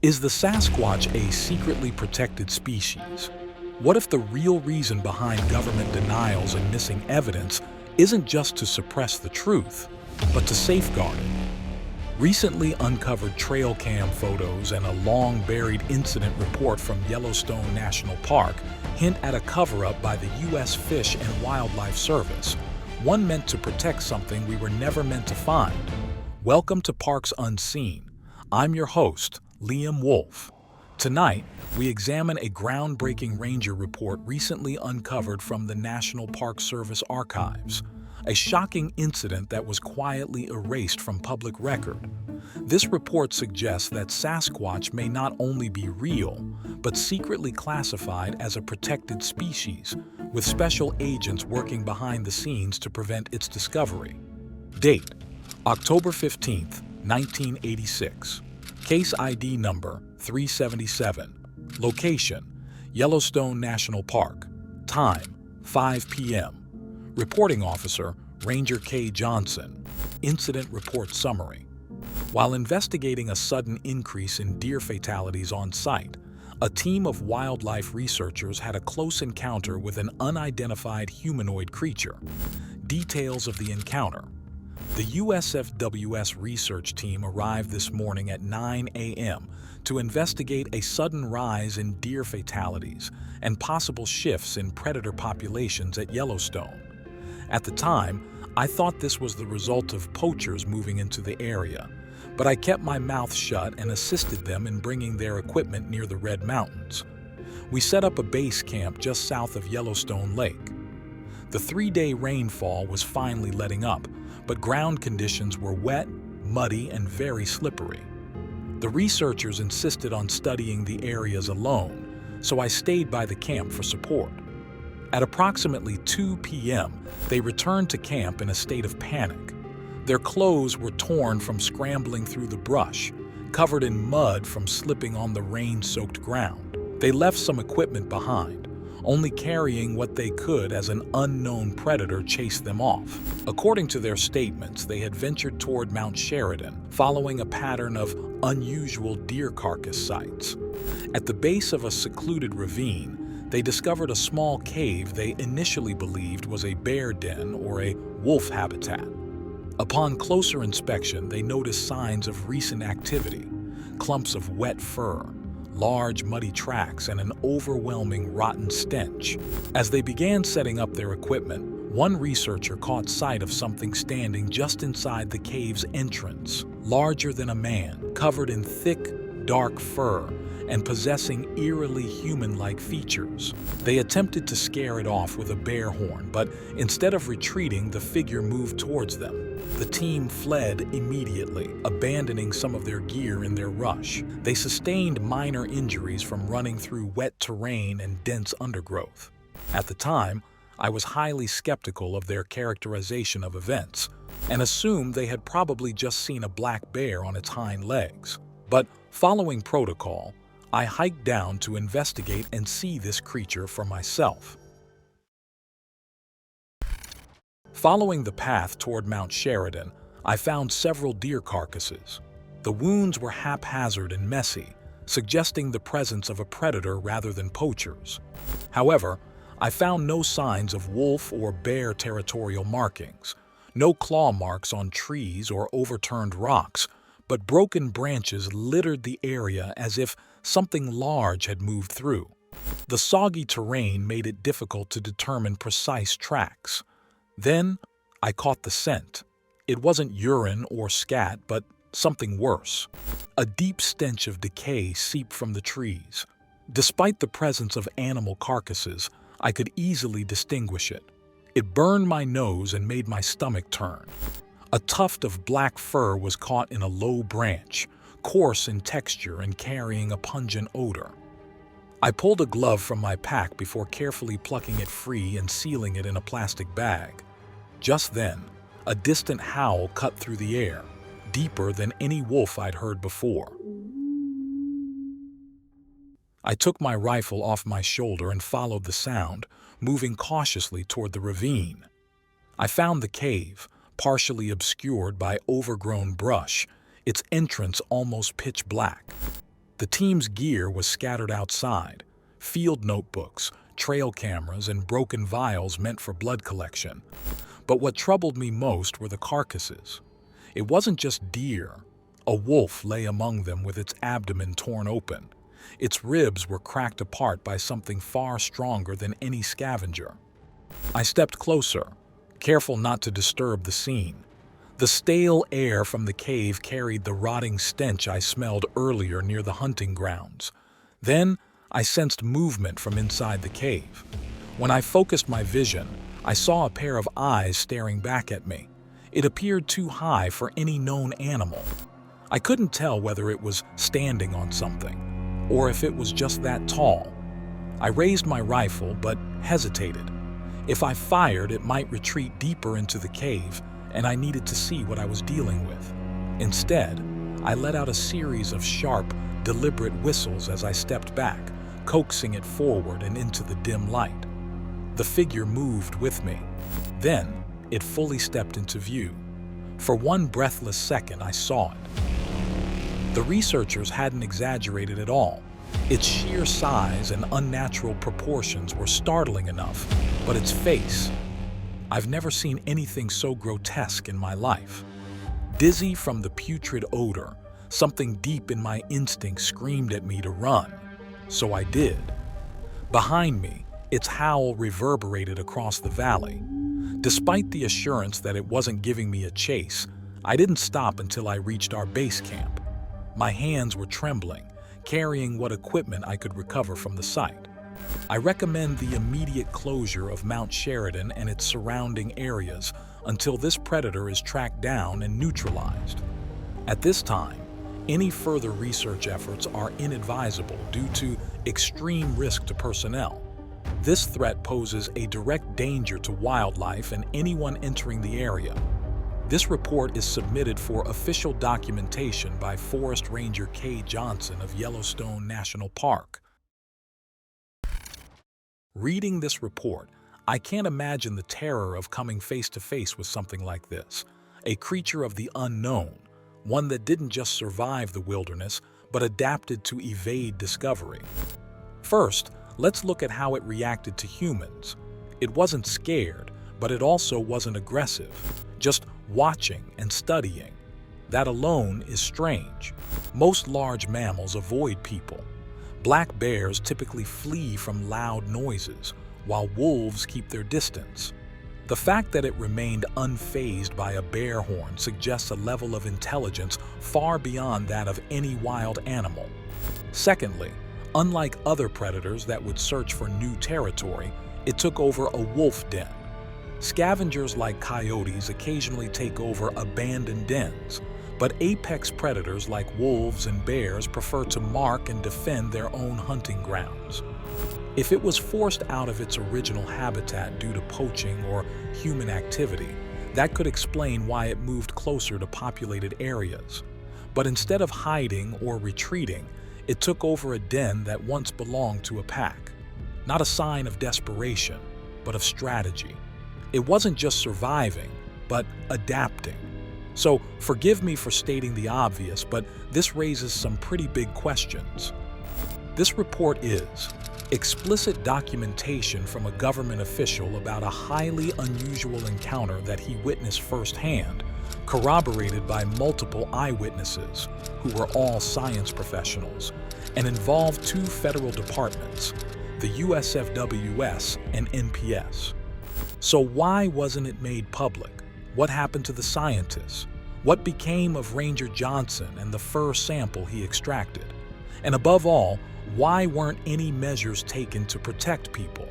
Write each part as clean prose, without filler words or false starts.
Is the Sasquatch a secretly protected species? What if the real reason behind government denials and missing evidence isn't just to suppress the truth, but to safeguard it? Recently uncovered trail cam photos and a long-buried incident report from Yellowstone National Park hint at a cover-up by the U.S. Fish and Wildlife Service, one meant to protect something we were never meant to find. Welcome to Parks Unseen. I'm your host, Liam Wolf. Tonight, we examine a groundbreaking ranger report recently uncovered from the National Park Service archives, a shocking incident that was quietly erased from public record. This report suggests that Sasquatch may not only be real, but secretly classified as a protected species, with special agents working behind the scenes to prevent its discovery. Date: October 15, 1986. Case ID number 377. Location: Yellowstone National Park. Time: 5 p.m. Reporting Officer: Ranger K. Johnson. Incident Report Summary. While investigating a sudden increase in deer fatalities on site, a team of wildlife researchers had a close encounter with an unidentified humanoid creature. Details of the encounter. The USFWS research team arrived this morning at 9 a.m. to investigate a sudden rise in deer fatalities and possible shifts in predator populations at Yellowstone. At the time, I thought this was the result of poachers moving into the area, but I kept my mouth shut and assisted them in bringing their equipment near the Red Mountains. We set up a base camp just south of Yellowstone Lake. The 3-day rainfall was finally letting up, but ground conditions were wet, muddy, and very slippery. The researchers insisted on studying the areas alone, so I stayed by the camp for support. At approximately 2 p.m., they returned to camp in a state of panic. Their clothes were torn from scrambling through the brush, covered in mud from slipping on the rain-soaked ground. They left some equipment behind, only carrying what they could as an unknown predator chased them off. According to their statements, they had ventured toward Mount Sheridan, following a pattern of unusual deer carcass sites. At the base of a secluded ravine, they discovered a small cave they initially believed was a bear den or a wolf habitat. Upon closer inspection, they noticed signs of recent activity: clumps of wet fur, large muddy tracks, and an overwhelming rotten stench. As they began setting up their equipment, one researcher caught sight of something standing just inside the cave's entrance, larger than a man, covered in thick, dark fur, and possessing eerily human-like features. They attempted to scare it off with a bear horn, but instead of retreating, the figure moved towards them. The team fled immediately, abandoning some of their gear in their rush. They sustained minor injuries from running through wet terrain and dense undergrowth. At the time, I was highly skeptical of their characterization of events, and assumed they had probably just seen a black bear on its hind legs. But following protocol, I hiked down to investigate and see this creature for myself. Following the path toward Mount Sheridan, I found several deer carcasses. The wounds were haphazard and messy, suggesting the presence of a predator rather than poachers. However, I found no signs of wolf or bear territorial markings, no claw marks on trees or overturned rocks, but broken branches littered the area as if something large had moved through. The soggy terrain made it difficult to determine precise tracks. Then, I caught the scent. It wasn't urine or scat, but something worse. A deep stench of decay seeped from the trees. Despite the presence of animal carcasses, I could easily distinguish it. It burned my nose and made my stomach turn. A tuft of black fur was caught in a low branch, coarse in texture and carrying a pungent odor. I pulled a glove from my pack before carefully plucking it free and sealing it in a plastic bag. Just then, a distant howl cut through the air, deeper than any wolf I'd heard before. I took my rifle off my shoulder and followed the sound, moving cautiously toward the ravine. I found the cave, partially obscured by overgrown brush, its entrance almost pitch black. The team's gear was scattered outside: field notebooks, trail cameras, and broken vials meant for blood collection. But what troubled me most were the carcasses. It wasn't just deer. A wolf lay among them with its abdomen torn open. Its ribs were cracked apart by something far stronger than any scavenger. I stepped closer, careful not to disturb the scene. The stale air from the cave carried the rotting stench I smelled earlier near the hunting grounds. Then, I sensed movement from inside the cave. When I focused my vision, I saw a pair of eyes staring back at me. It appeared too high for any known animal. I couldn't tell whether it was standing on something, or if it was just that tall. I raised my rifle, but hesitated. If I fired, it might retreat deeper into the cave, and I needed to see what I was dealing with. Instead, I let out a series of sharp, deliberate whistles as I stepped back, coaxing it forward and into the dim light. The figure moved with me. Then, it fully stepped into view. For one breathless second, I saw it. The researchers hadn't exaggerated at all. Its sheer size and unnatural proportions were startling enough, but its face— I've never seen anything so grotesque in my life. Dizzy from the putrid odor, something deep in my instinct screamed at me to run. So I did. Behind me, its howl reverberated across the valley. Despite the assurance that it wasn't giving me a chase, I didn't stop until I reached our base camp. My hands were trembling, carrying what equipment I could recover from the site. I recommend the immediate closure of Mount Sheridan and its surrounding areas until this predator is tracked down and neutralized. At this time, any further research efforts are inadvisable due to extreme risk to personnel. This threat poses a direct danger to wildlife and anyone entering the area. This report is submitted for official documentation by Forest Ranger K. Johnson of Yellowstone National Park. Reading this report, I can't imagine the terror of coming face to face with something like this, a creature of the unknown, one that didn't just survive the wilderness, but adapted to evade discovery. First, let's look at how it reacted to humans. It wasn't scared, but it also wasn't aggressive, just watching and studying. That alone is strange. Most large mammals avoid people. Black bears typically flee from loud noises, while wolves keep their distance. The fact that it remained unfazed by a bear horn suggests a level of intelligence far beyond that of any wild animal. Secondly, unlike other predators that would search for new territory, it took over a wolf den. Scavengers like coyotes occasionally take over abandoned dens, but apex predators like wolves and bears prefer to mark and defend their own hunting grounds. If it was forced out of its original habitat due to poaching or human activity, that could explain why it moved closer to populated areas. But instead of hiding or retreating, it took over a den that once belonged to a pack. Not a sign of desperation, but of strategy. It wasn't just surviving, but adapting. So, forgive me for stating the obvious, but this raises some pretty big questions. This report is explicit documentation from a government official about a highly unusual encounter that he witnessed firsthand, corroborated by multiple eyewitnesses, who were all science professionals, and involved two federal departments, the USFWS and NPS. So why wasn't it made public? What happened to the scientists? What became of Ranger Johnson and the fur sample he extracted? And above all, why weren't any measures taken to protect people?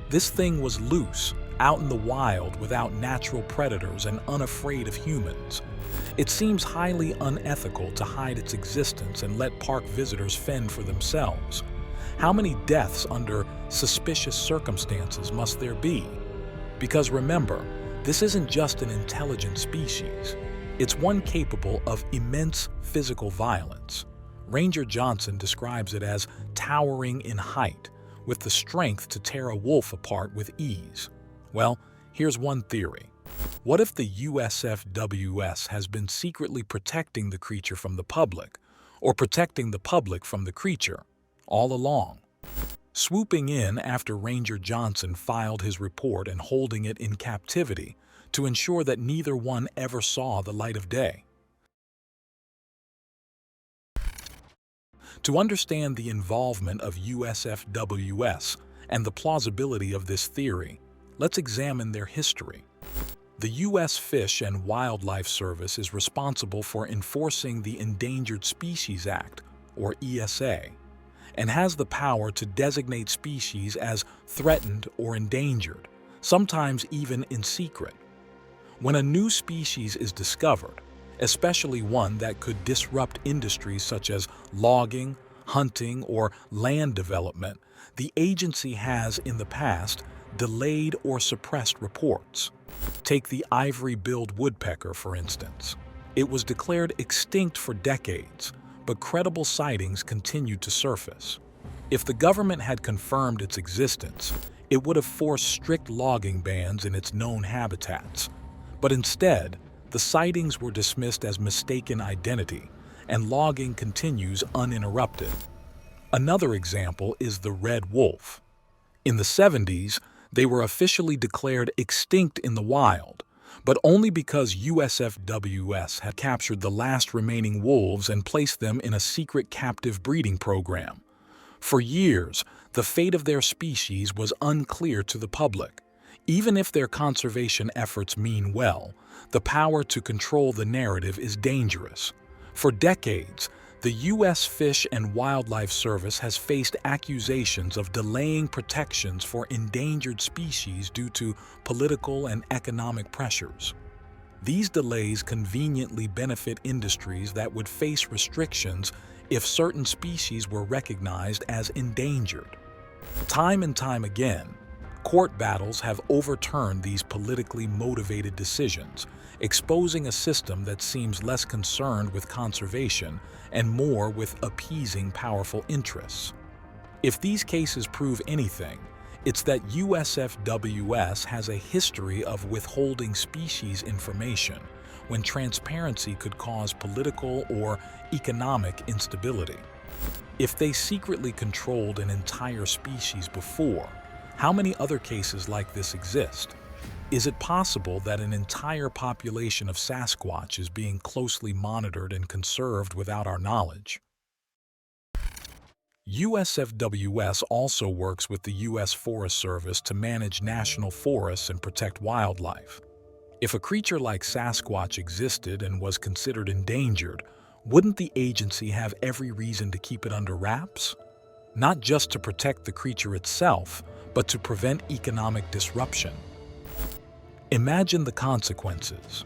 This thing was loose, out in the wild without natural predators and unafraid of humans. It seems highly unethical to hide its existence and let park visitors fend for themselves. How many deaths under suspicious circumstances must there be? Because remember, this isn't just an intelligent species. It's one capable of immense physical violence. Ranger Johnson describes it as towering in height, with the strength to tear a wolf apart with ease. Well, here's one theory. What if the USFWS has been secretly protecting the creature from the public? or protecting the public from the creature, all along. Swooping in after Ranger Johnson filed his report and holding it in captivity to ensure that neither one ever saw the light of day. To understand the involvement of USFWS and the plausibility of this theory, let's examine their history. The U.S. Fish and Wildlife Service is responsible for enforcing the Endangered Species Act, or ESA, and has the power to designate species as threatened or endangered, sometimes even in secret. When a new species is discovered, especially one that could disrupt industries such as logging, hunting, or land development, the agency has, in the past, delayed or suppressed reports. Take the ivory-billed woodpecker, for instance. It was declared extinct for decades, but credible sightings continued to surface. If the government had confirmed its existence, it would have forced strict logging bans in its known habitats. But instead, the sightings were dismissed as mistaken identity, and logging continues uninterrupted. Another example is the red wolf. In the 70s, they were officially declared extinct in the wild, but only because USFWS had captured the last remaining wolves and placed them in a secret captive breeding program. For years, the fate of their species was unclear to the public. Even if their conservation efforts mean well, the power to control the narrative is dangerous. For decades, the U.S. Fish and Wildlife Service has faced accusations of delaying protections for endangered species due to political and economic pressures. These delays conveniently benefit industries that would face restrictions if certain species were recognized as endangered. Time and time again, court battles have overturned these politically motivated decisions, exposing a system that seems less concerned with conservation and more with appeasing powerful interests. If these cases prove anything, it's that USFWS has a history of withholding species information when transparency could cause political or economic instability. If they secretly controlled an entire species before, how many other cases like this exist? Is it possible that an entire population of Sasquatch is being closely monitored and conserved without our knowledge? USFWS also works with the U.S. Forest Service to manage national forests and protect wildlife. If a creature like Sasquatch existed and was considered endangered, wouldn't the agency have every reason to keep it under wraps? Not just to protect the creature itself, but to prevent economic disruption. Imagine the consequences.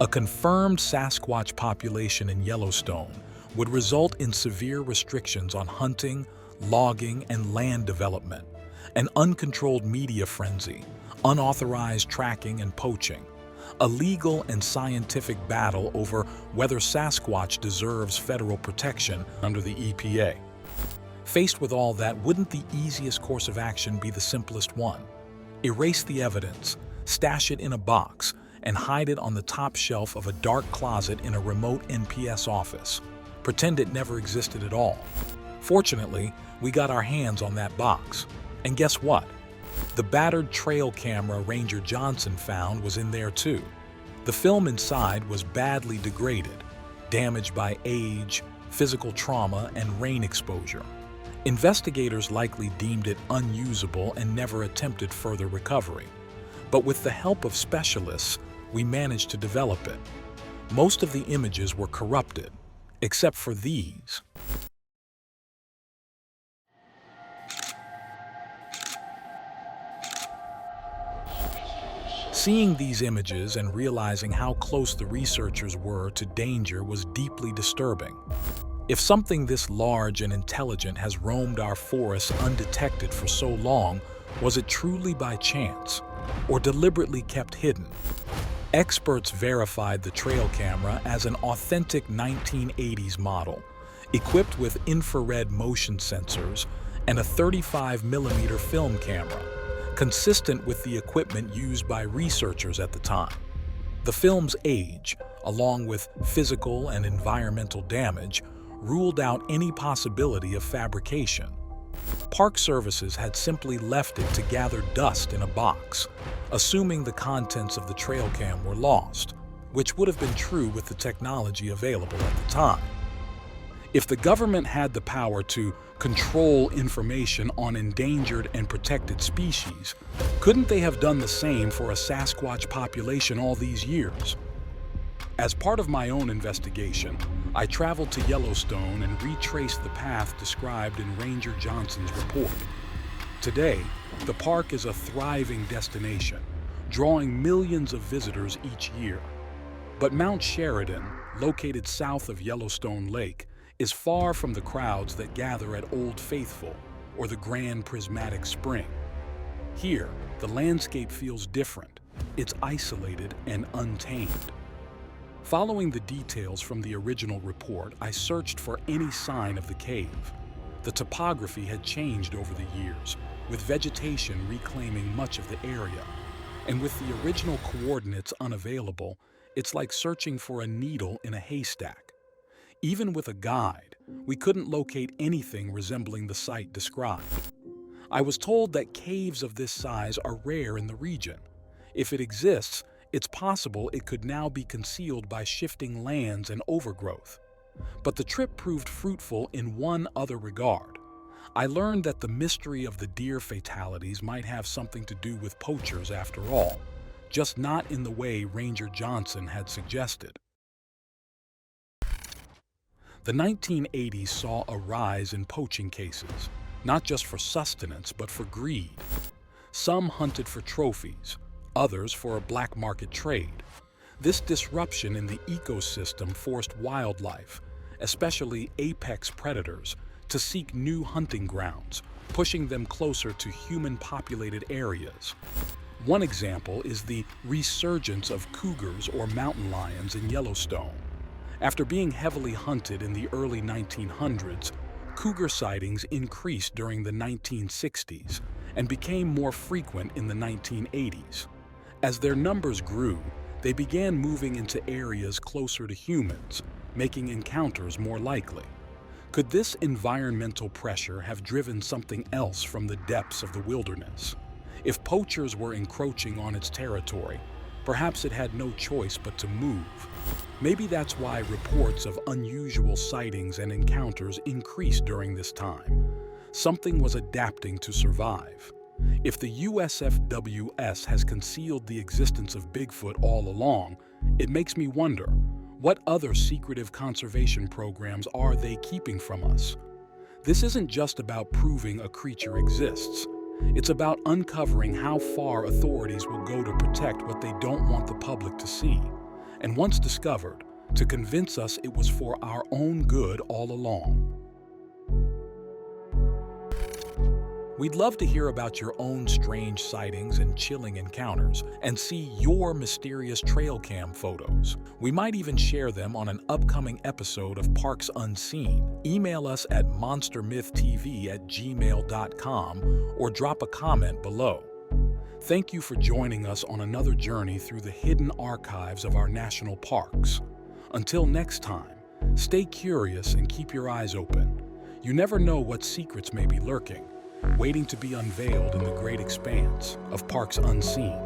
A confirmed Sasquatch population in Yellowstone would result in severe restrictions on hunting, logging, and land development, an uncontrolled media frenzy, unauthorized tracking and poaching, a legal and scientific battle over whether Sasquatch deserves federal protection under the EPA. Faced with all that, wouldn't the easiest course of action be the simplest one? Erase the evidence, stash it in a box, and hide it on the top shelf of a dark closet in a remote NPS office. Pretend it never existed at all. Fortunately, we got our hands on that box. And guess what? The battered trail camera Ranger Johnson found was in there too. The film inside was badly degraded, damaged by age, physical trauma, and rain exposure. Investigators likely deemed it unusable and never attempted further recovery. But with the help of specialists, we managed to develop it. Most of the images were corrupted, except for these. Seeing these images and realizing how close the researchers were to danger was deeply disturbing. If something this large and intelligent has roamed our forests undetected for so long, was it truly by chance, or deliberately kept hidden? Experts verified the trail camera as an authentic 1980s model, equipped with infrared motion sensors and a 35mm film camera, consistent with the equipment used by researchers at the time. The film's age, along with physical and environmental damage, ruled out any possibility of fabrication. Park services had simply left it to gather dust in a box, assuming the contents of the trail cam were lost, which would have been true with the technology available at the time. If the government had the power to control information on endangered and protected species, couldn't they have done the same for a Sasquatch population all these years? As part of my own investigation, I traveled to Yellowstone and retraced the path described in Ranger Johnson's report. Today, the park is a thriving destination, drawing millions of visitors each year. But Mount Sheridan, located south of Yellowstone Lake, is far from the crowds that gather at Old Faithful or the Grand Prismatic Spring. Here, the landscape feels different. It's isolated and untamed. Following the details from the original report, I searched for any sign of the cave. The topography had changed over the years, with vegetation reclaiming much of the area. And with the original coordinates unavailable, it's like searching for a needle in a haystack. Even with a guide, we couldn't locate anything resembling the site described. I was told that caves of this size are rare in the region. If it exists, it's possible it could now be concealed by shifting lands and overgrowth. But the trip proved fruitful in one other regard. I learned that the mystery of the deer fatalities might have something to do with poachers after all, just not in the way Ranger Johnson had suggested. The 1980s saw a rise in poaching cases, not just for sustenance but for greed. Some hunted for trophies, others for a black market trade. This disruption in the ecosystem forced wildlife, especially apex predators, to seek new hunting grounds, pushing them closer to human-populated areas. One example is the resurgence of cougars or mountain lions in Yellowstone. After being heavily hunted in the early 1900s, cougar sightings increased during the 1960s and became more frequent in the 1980s. As their numbers grew, they began moving into areas closer to humans, making encounters more likely. Could this environmental pressure have driven something else from the depths of the wilderness? If poachers were encroaching on its territory, perhaps it had no choice but to move. Maybe that's why reports of unusual sightings and encounters increased during this time. Something was adapting to survive. If the USFWS has concealed the existence of Bigfoot all along, it makes me wonder, what other secretive conservation programs are they keeping from us? This isn't just about proving a creature exists. It's about uncovering how far authorities will go to protect what they don't want the public to see. And once discovered, to convince us it was for our own good all along. We'd love to hear about your own strange sightings and chilling encounters and see your mysterious trail cam photos. We might even share them on an upcoming episode of Parks Unseen. Email us at monstermythtv@gmail.com or drop a comment below. Thank you for joining us on another journey through the hidden archives of our national parks. Until next time, stay curious and keep your eyes open. You never know what secrets may be lurking, waiting to be unveiled in the great expanse of Parks Unseen.